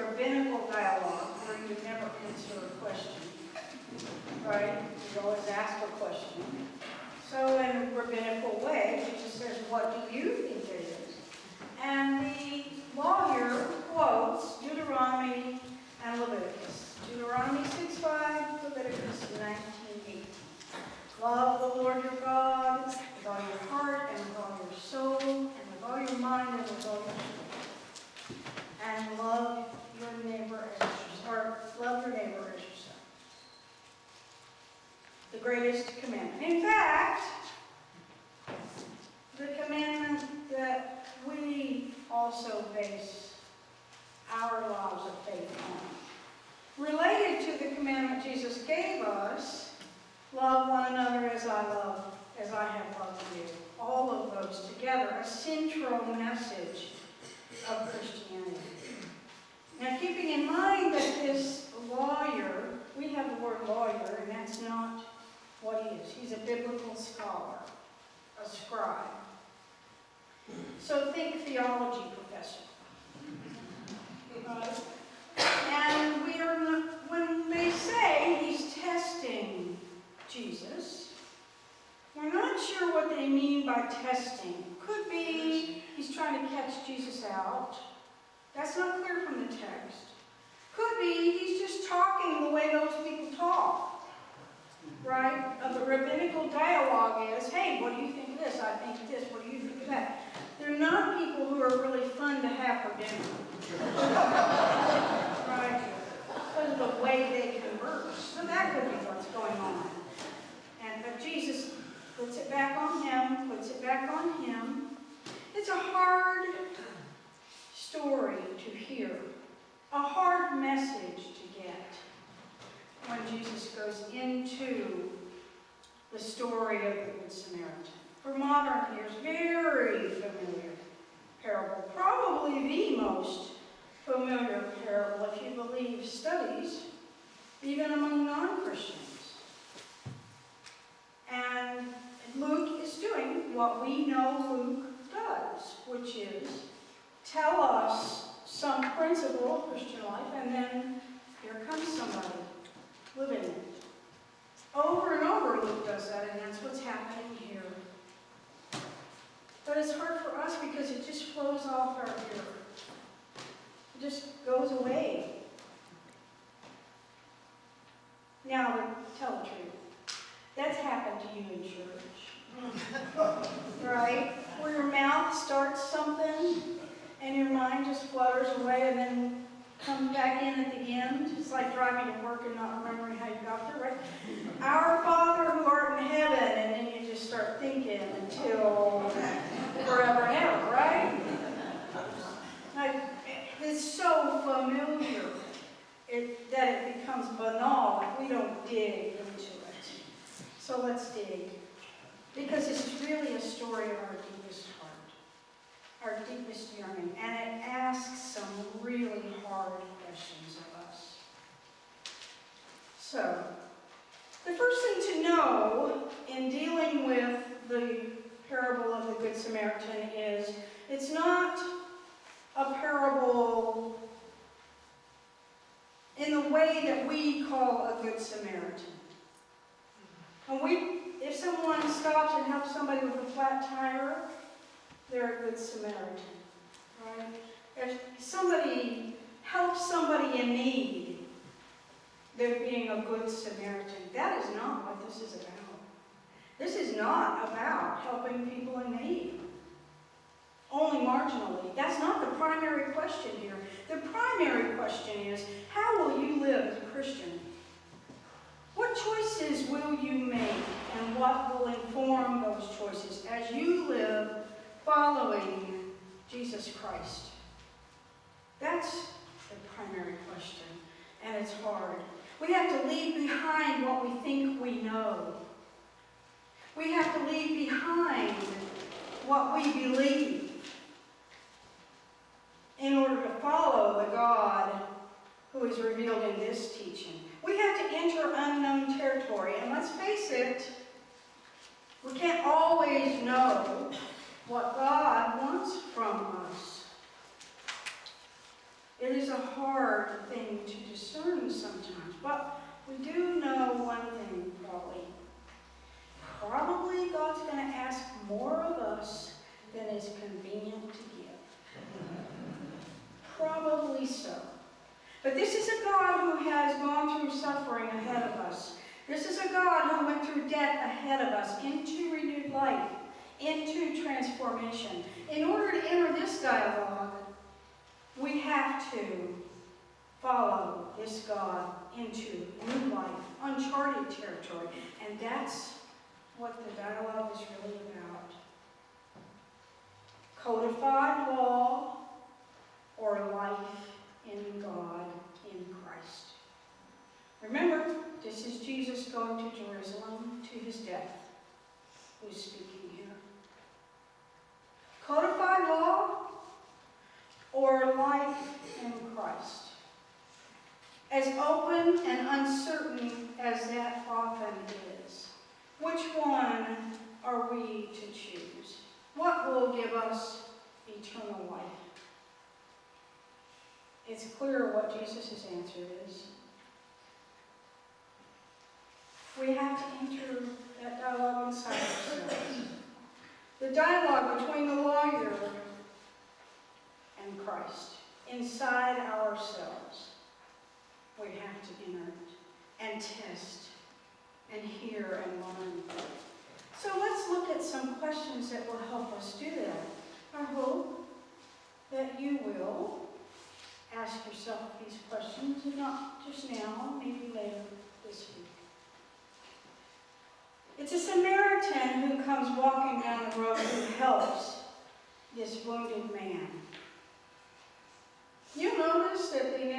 rabbinical dialogue where you never answer a question, right? You always ask a question. So in a rabbinical way, Jesus says, what do you think it is? And the lawyer quotes Deuteronomy and Leviticus. Deuteronomy 6:5, Leviticus 19:8. Love the Lord your God with all your heart and with all your soul and with all your mind and with all your strength. And love your neighbor as yourself. Or love your neighbor as yourself. The greatest commandment. In fact, the commandment that we also base our lives of faith on. Related to the commandment Jesus gave us, love one another as I have loved you. All of those together, a central message of Christianity. Now, keeping in mind that this lawyer, we have the word lawyer, and that's not what he is. He's a biblical scholar, a scribe. So think theology professor. And when they say he's testing Jesus, we're not sure what they mean by testing. Could be he's trying to catch Jesus out. That's not clear from the text. Could be he's just talking the way those people talk. Right? The rabbinical dialogue is, hey, what do you think of this? I think of this. What do you think of that? They're not people who are really fun to have for dinner. Right? Because of the way they converse. So that could be what's going on. But Jesus puts it back on him, puts it back on him. It's a hard story to hear, a hard message to get when Jesus goes into the story of the Good Samaritan. For modern ears, very familiar parable, probably the most familiar parable if you believe studies, even among non-Christians. And Luke is doing what we know Luke does, which is tell us some principle of Christian life, and then here comes somebody living it. Over and over Luke does that, and that's what's happening here. But it's hard for us because it just flows off our ear. It just goes away. Now, to tell the truth, that's happened to you in church. Right? Where your mouth starts something and your mind just flutters away and then comes back in at the end. It's like driving to work and not remembering how you got there, right? Our Father who art in heaven, and then you just start thinking until forever and ever, right? Like, it's so familiar that it becomes banal if we don't dig into it. So let's dig. Because it's really a story of our deepest heart, our deepest yearning, and it asks some really hard questions of us. So, the first thing to know in dealing with the parable of the Good Samaritan is it's not a parable in the way that we call a Good Samaritan. If someone stops and helps somebody with a flat tire, they're a Good Samaritan, right? If somebody helps somebody in need, they're being a Good Samaritan. That is not what this is about. This is not about helping people in need. Only marginally. That's not the primary question here. The primary question is, how will you live as a Christian? What choices will you make, and what will inform those choices as you live following Jesus Christ? That's the primary question, and it's hard. We have to leave behind what we think we know. We have to leave behind what we believe in order to follow the God who is revealed in this teaching. We have to enter unknown territory, and let's face it, we can't always know what God wants from us. It is a hard thing to discern sometimes, but we do know one thing probably. Probably God's going to ask more of us than is convenient to give. Probably so. But this is a God who has gone through suffering ahead of us. This is a God who went through death ahead of us into renewed life, into transformation. In order to enter this dialogue, we have to follow this God into new life, uncharted territory. And that's what the dialogue is really about. Codified law or life in God in Christ. Remember, this is Jesus going to Jerusalem to his death, who's speaking here. Codified law or life in Christ. As open and uncertain as that often is, which one are we to choose? What will give us eternal life? It's clear what Jesus' answer is. We have to enter that dialogue inside ourselves. The dialogue between the lawyer and Christ, inside ourselves. We have to enter it and test and hear and learn. So let's look at some questions that will help us do that. I hope that you will ask yourself these questions, and not just now, maybe later this week. It's a Samaritan who comes walking down the road who helps this wounded man. You notice that it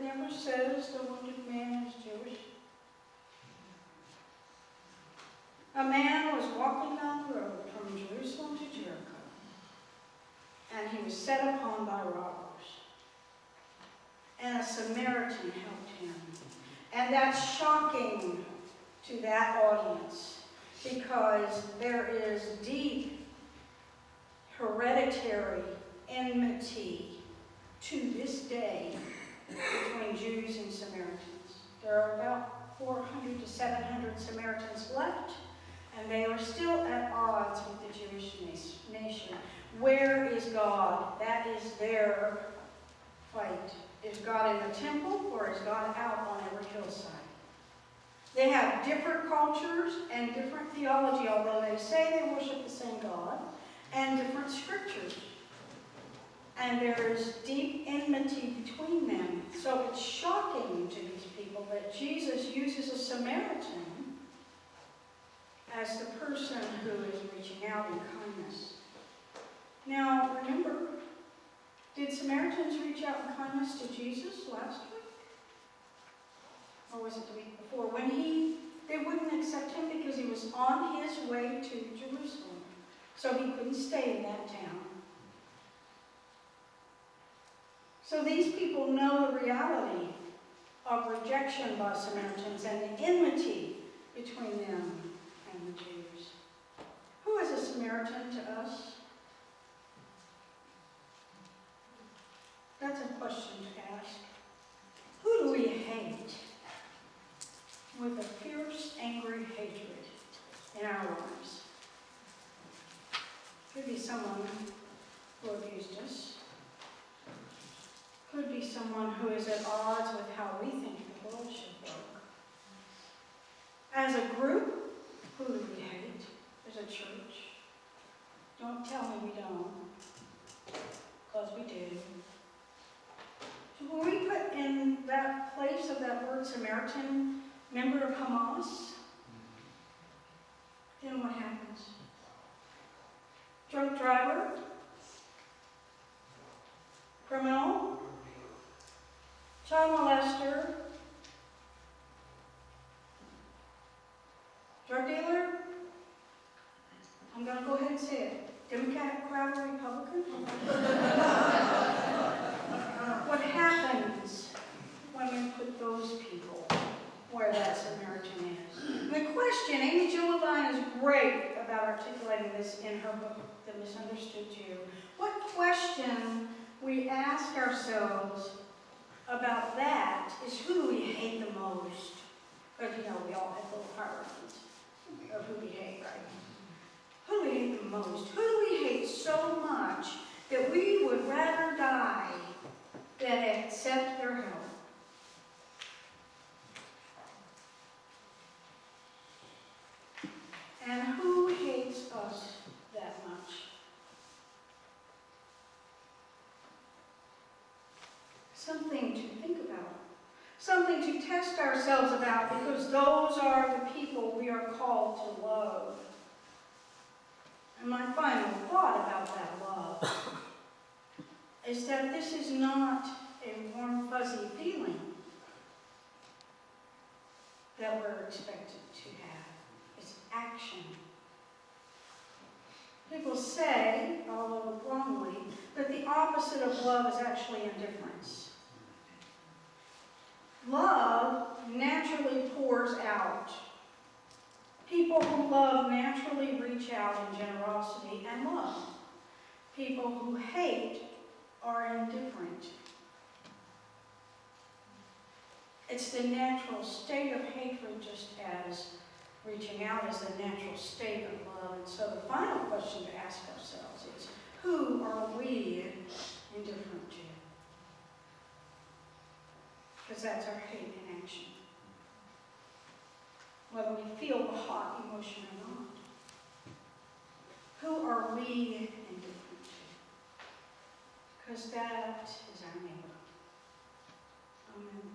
never says the wounded man is Jewish. A man was walking down the road from Jerusalem to Jericho, and he was set upon by robbers. And a Samaritan helped him. And that's shocking to that audience, because there is deep hereditary enmity to this day between Jews and Samaritans. There are about 400 to 700 Samaritans left, and they are still at odds with the Jewish nation. Where is God? That is their fight. Is God in the temple, or is God out on every hillside? They have different cultures and different theology, although they say they worship the same God, and different scriptures. And there is deep enmity between them. So it's shocking to these people that Jesus uses a Samaritan as the person who is reaching out in kindness. Now, remember, did Samaritans reach out in kindness to Jesus last week? Or was it the week before? When they wouldn't accept him because he was on his way to Jerusalem. So he couldn't stay in that town. So these people know the reality of rejection by Samaritans and the enmity between them and the Jews. Who is a Samaritan to us? That's a question to ask. Who do we hate with a fierce, angry hatred in our lives? Could be someone who abused us. Could be someone who is at odds with how we think the world should work. As a group, who do we hate? As a church? Don't tell me we don't, because we do. So when we put in that place of that word Samaritan, member of Hamas, then what happens? Drunk driver? Criminal? Child molester? Drug dealer? I'm going to go ahead and say it. Democrat, or Republican? What happens when we put those people where that Samaritan is? And the question, Amy Jo Levine is great about articulating this in her book, The Misunderstood Jew. What question we ask ourselves ourselves about that is who we hate the most. Because, you know, we all have little hierarchies of who we hate, right? Who do we hate the most? Who do we hate so much that we would rather die than accept their help? And who hates us that much? Something to think about. Something to test ourselves about, because those are the people we are called to love. And my final thought about that love is that this is not a warm, fuzzy feeling that we're expected to have. It's action. People say, although wrongly, that the opposite of love is actually indifference. Love naturally pours out. People who love naturally reach out in generosity and love. People who hate are indifferent. It's the natural state of hatred, just as reaching out is the natural state of love. And so the final question to ask ourselves is, who are we indifferent to? Because that's our hate in action. Whether we feel the hot emotion or not. Who are we indifferent to? Because that is our neighbor. Amen.